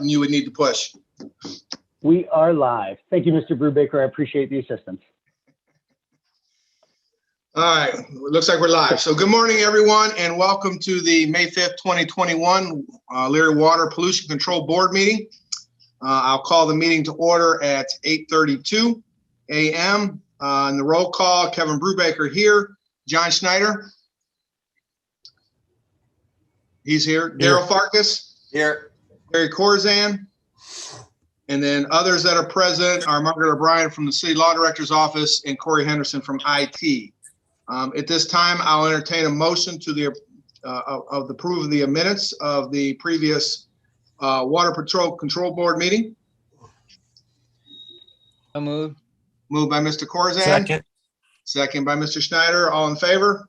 button you would need to push. We are live. Thank you, Mr. Brubaker. I appreciate the assistance. All right, it looks like we're live. So good morning, everyone, and welcome to the May 5th, 2021 Leary Water Pollution Control Board meeting. I'll call the meeting to order at 8:32 a.m. And the roll call, Kevin Brubaker here. John Schneider. He's here. Daryl Farkas. Here. Barry Corzan. And then others that are present are Margaret O'Brien from the City Law Director's Office and Corey Henderson from IT. At this time, I'll entertain a motion to the approve of the minutes of the previous Water Patrol Control Board meeting. So moved. Moved by Mr. Corzan. Second. Second by Mr. Schneider. All in favor?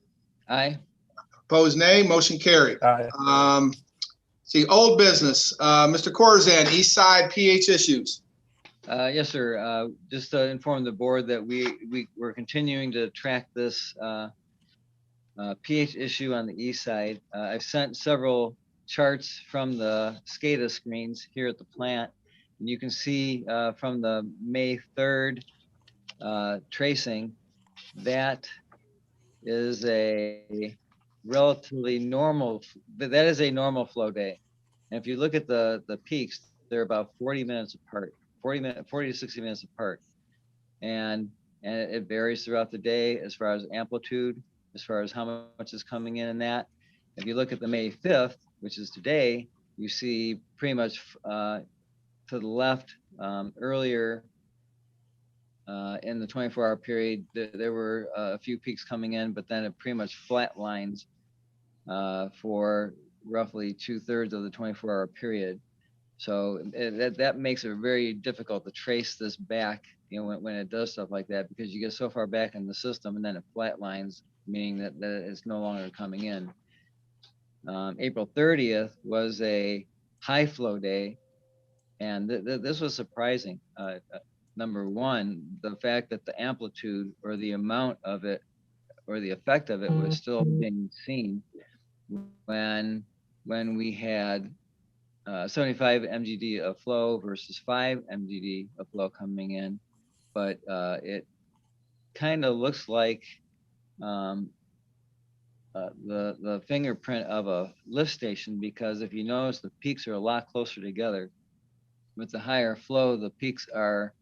Aye. Opposed, nay. Motion carried. Aye. See, old business. Mr. Corzan, East Side pH issues. Yes, sir. Just to inform the board that we're continuing to track this pH issue on the east side. I've sent several charts from the SCADA screens here at the plant, and you can see from the May 3rd tracing, that is a relatively normal, that is a normal flow day. And if you look at the peaks, they're about 40 minutes apart. 40 to 60 minutes apart, and it varies throughout the day as far as amplitude, as far as how much is coming in and that. If you look at the May 5th, which is today, you see pretty much to the left earlier in the 24-hour period, there were a few peaks coming in, but then it pretty much flatlines for roughly 2/3 of the 24-hour period. So that makes it very difficult to trace this back, when it does stuff like that, because you get so far back in the system and then it flatlines, meaning that it's no longer coming in. April 30th was a high flow day, and this was surprising. Number one, the fact that the amplitude or the amount of it or the effect of it was still being seen when we had 75 MGD of flow versus 5 MGD of flow coming in, but it kind of looks like the fingerprint of a lift station, because if you notice, the peaks are a lot closer together. With the higher flow, the peaks are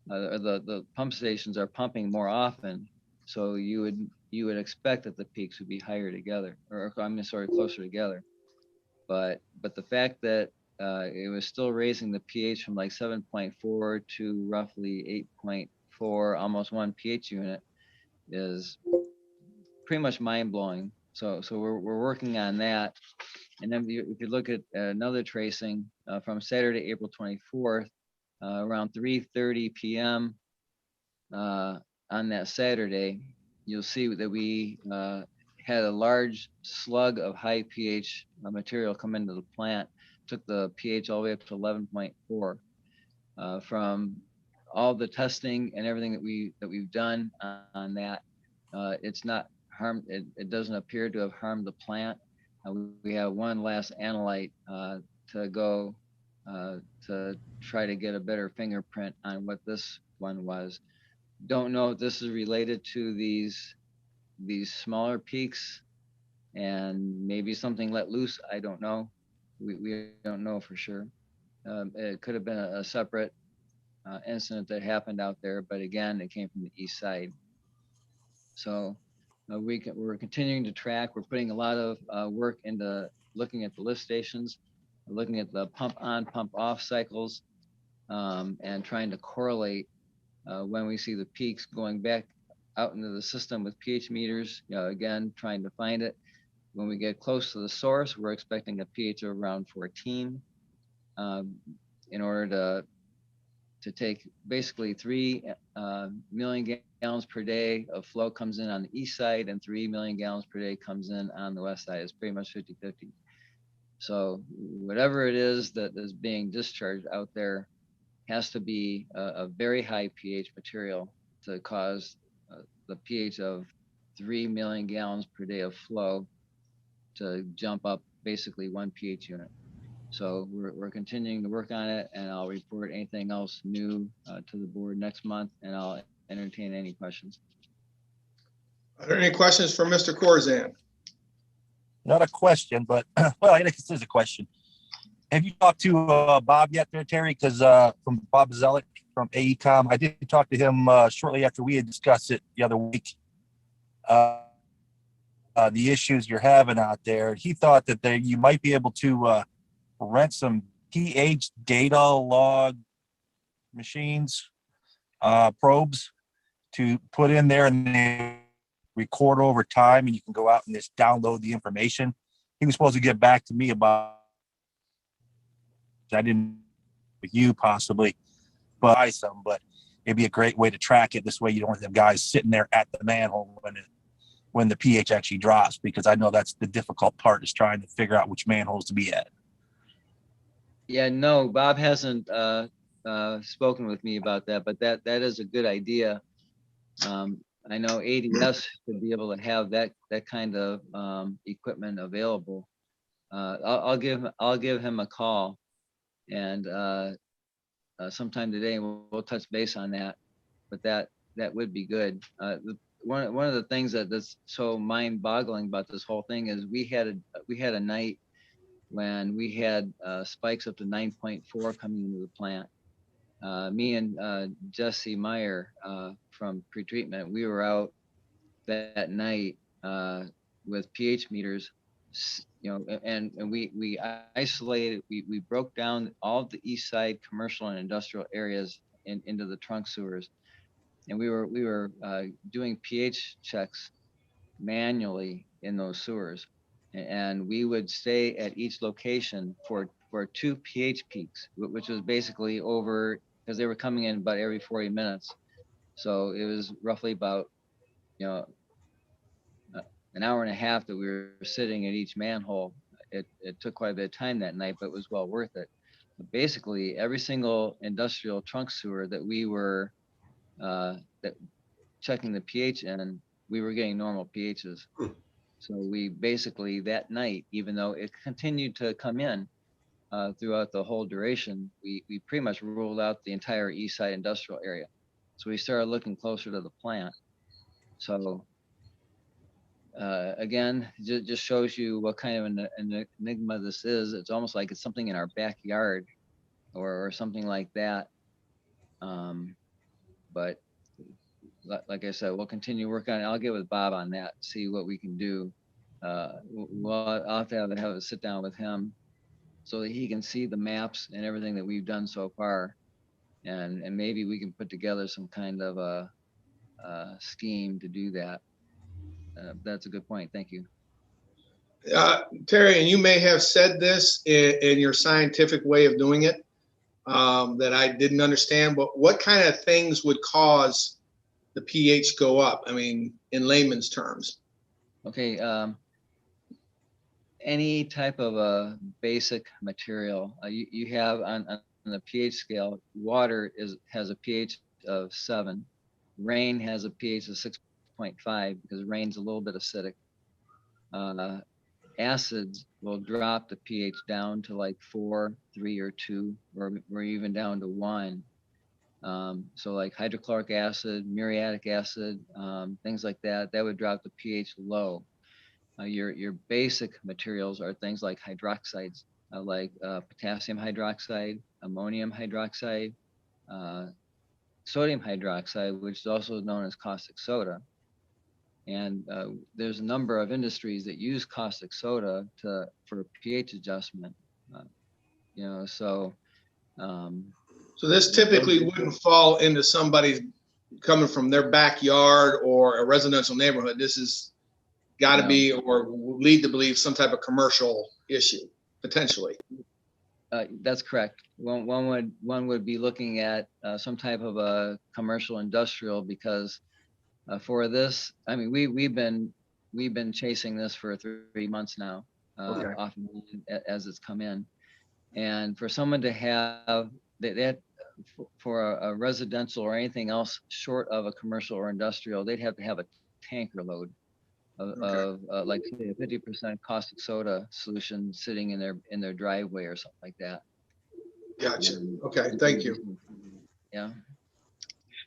the pump stations are pumping more often, so you would expect that the peaks would be higher together, or closer together. But the fact that it was still raising the pH from like 7.4 to roughly 8.4, almost 1 pH unit, is pretty much mind blowing. So we're working on that. And then if you look at another tracing from Saturday, April 24th, around 3:30 p.m. On that Saturday, you'll see that we had a large slug of high pH material come into the plant, took the pH all the way up to 11.4. From all the testing and everything that we've done on that, it's not harmed. It doesn't appear to have harmed the plant. We have one last analyte to go to try to get a better fingerprint on what this one was. Don't know if this is related to these smaller peaks and maybe something let loose. I don't know. We don't know for sure. It could have been a separate incident that happened out there, but again, it came from the east side. So we're continuing to track. We're putting a lot of work into looking at the lift stations, looking at the pump on, pump off cycles, and trying to correlate when we see the peaks going back out into the system with pH meters, again, trying to find it. When we get close to the source, we're expecting a pH of around 14 in order to take basically 3 million gallons per day of flow comes in on the east side and 3 million gallons per day comes in on the west side. It's pretty much 50-50. So whatever it is that is being discharged out there has to be a very high pH material to cause the pH of 3 million gallons per day of flow to jump up basically 1 pH unit. So we're continuing to work on it, and I'll report anything else new to the board next month, and I'll entertain any questions. Are there any questions for Mr. Corzine? Not a question, but well, I guess this is a question. Have you talked to Bob yet there, Terry? Because from Bob Zelik from AECom, I did talk to him shortly after we had discussed it the other week. The issues you're having out there. He thought that you might be able to rent some pH data log machines, probes to put in there, and they record over time, and you can go out and just download the information. He was supposed to get back to me about, I didn't, with you possibly, but it'd be a great way to track it. This way you don't have guys sitting there at the manhole when the pH actually drops, because I know that's the difficult part, is trying to figure out which manholes to be at. Yeah, no, Bob hasn't spoken with me about that, but that is a good idea. I know ADS should be able to have that kind of equipment available. I'll give him a call, and sometime today we'll touch base on that. But that would be good. One of the things that's so mind-boggling about this whole thing is we had a night when we had spikes up to 9.4 coming into the plant. Me and Jesse Meyer from pretreatment, we were out that night with pH meters, and we isolated, we broke down all of the east side commercial and industrial areas into the trunk sewers, and we were doing pH checks manually in those sewers, and we would stay at each location for 2 pH peaks, which was basically over, because they were coming in about every 40 minutes. So it was roughly about, an hour and a half that we were sitting at each manhole. It took quite a bit of time that night, but it was well worth it. But basically, every single industrial trunk sewer that we were checking the pH in, we were getting normal pHs. So we basically that night, even though it continued to come in throughout the whole duration, we pretty much ruled out the entire east side industrial area. So we started looking closer to the plant. So again, just shows you what kind of an enigma this is. It's almost like it's something in our backyard or something like that. But like I said, we'll continue working on it. I'll get with Bob on that, see what we can do. I'll have to have a sit down with him so that he can see the maps and everything that we've done so far. And maybe we can put together some kind of a scheme to do that. That's a good point. Thank you. Terry, and you may have said this in your scientific way of doing it that I didn't understand, but what kind of things would cause the pH go up? I mean, in layman's terms. Okay. Any type of a basic material you have on the pH scale, water has a pH of 7. Rain has a pH of 6.5 because rain's a little bit acidic. Acids will drop the pH down to like 4, 3, or 2, or even down to 1. So like hydrochloric acid, muriatic acid, things like that would drop the pH low. Your basic materials are things like hydroxides, like potassium hydroxide, ammonium hydroxide, sodium hydroxide, which is also known as caustic soda. And there's a number of industries that use caustic soda for pH adjustment. So this typically wouldn't fall into somebody coming from their backyard or a residential neighborhood. This has got to be, or lead to believe, some type of commercial issue potentially. That's correct. One would be looking at some type of a commercial industrial, because for this, I mean, we've been chasing this for 3 months now, often as it's come in, and for someone to have that for a residential or anything else short of a commercial or industrial, they'd have to have a tanker load. like say a 50% caustic soda solution sitting in their driveway or something like that. Gotcha. And- Okay, thank you. Yeah.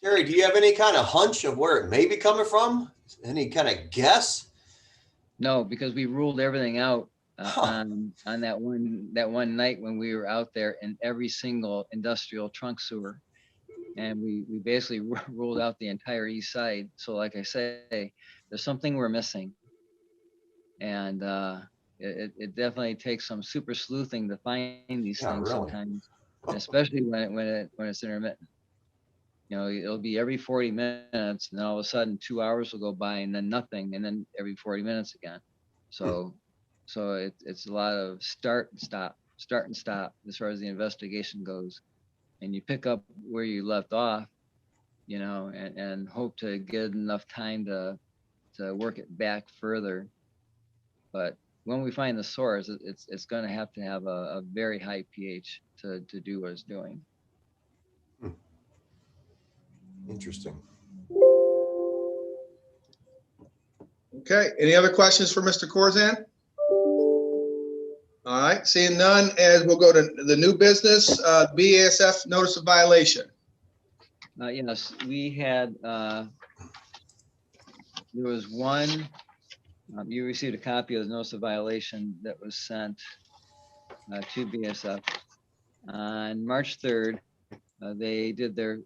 Terry, do you have any kind of hunch of where it may be coming from? Any kind of guess? No, because we ruled everything out Huh. on that one night when we were out there in every single industrial trunk sewer. And we basically ruled out the entire east side. So like I say, there's something we're missing. And it definitely takes some super sleuthing to find these Yeah, things really. sometimes, especially when it's intermittent. You know, it'll be every 40 minutes, and then all of a sudden 2 hours will go by and then nothing, and then every 40 minutes again. So it's a lot of start and stop as far as the investigation goes. And you pick up where you left off, you know, and hope to get enough time to work it back further. But when we find the source, it's going to have a very high pH to do what it's doing. Interesting. Okay, any other questions for Mr. Corzine? All right, seeing none, as we'll go to the new business, BASF notice of violation. Yes, we had, there was one, you received a copy of the notice of violation that was sent to BASF. On March 3rd, they did their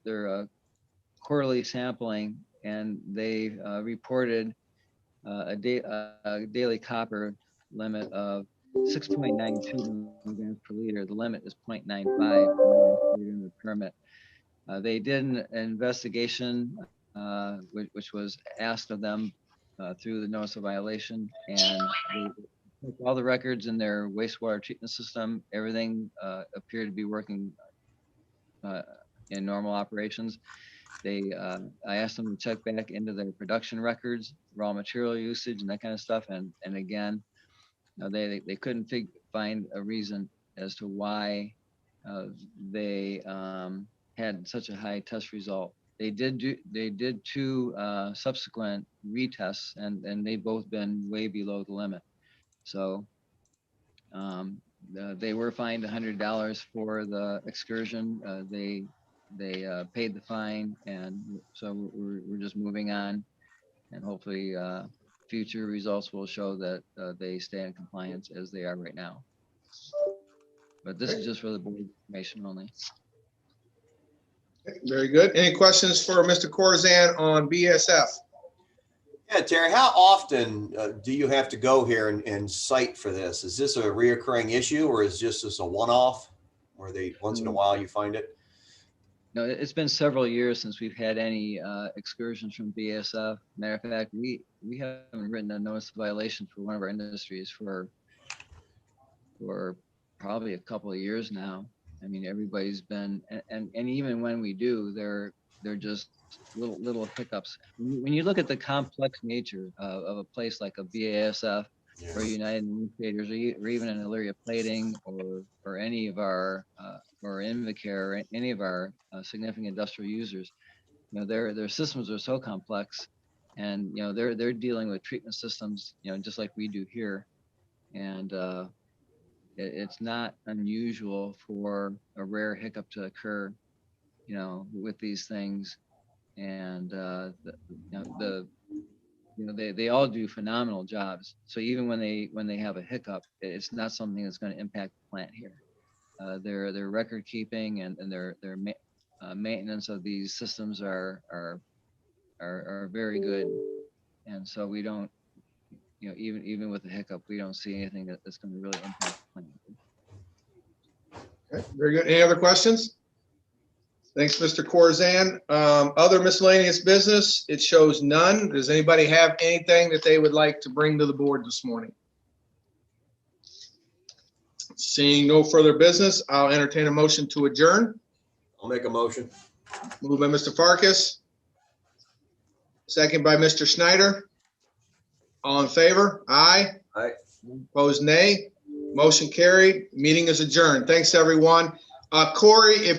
quarterly sampling, and they reported a daily copper limit of 6.92 milligrams per liter. The limit is 0.95 in the permit. They did an investigation, which was asked of them through the notice of violation, and they took all the records in their wastewater treatment system. Everything appeared to be working in normal operations. I asked them to check back into their production records, raw material usage, and that kind of stuff. And again, they couldn't find a reason as to why they had such a high test result. They did two subsequent retests, and they both been way below the limit. So they were fined $100 for the excursion. They paid the fine, and so we're just moving on, and hopefully future results will show that they stay in compliance as they are right now. But this is just for the board information only. Very good. Any questions for Mr. Corzine on BASF? Yeah, Terry, how often do you have to go here and cite for this? Is this a reoccurring issue, or is this a one-off where once in a while you find it? No, it's been several years since we've had any excursions from BASF. Matter of fact, we haven't written a notice of violation for one of our industries for probably a couple of years now. I mean, everybody's been, and even when we do, they're just little hiccups. When you look at the complex nature of a place like a BASF or United Newspapers, or even an Illyria Plating, or any of our or Invacare, or any of our significant industrial users, you know, their systems are so complex, and you know they're dealing with treatment systems, you know, just like we do here, and it's not unusual for a rare hiccup to occur, you know, with these things, and they all do phenomenal jobs. So even when they have a hiccup, it's not something that's going to impact the plant here. Their record keeping and their maintenance of these systems are very good, and so we don't, you know, even with the hiccup, we don't see anything that's going to really impact the plant. Okay, very good. Any other questions? Thanks, Mr. Corzine. Other miscellaneous business, it shows none. Does anybody have anything that they would like to bring to the board this morning? Seeing no further business, I'll entertain a motion to adjourn. I'll make a motion. Moved by Mr. Farkas. Second by Mr. Schneider. All in favor? Aye. Aye. Opposed, nay. Motion carried. Meeting is adjourned. Thanks, everyone. Corey, if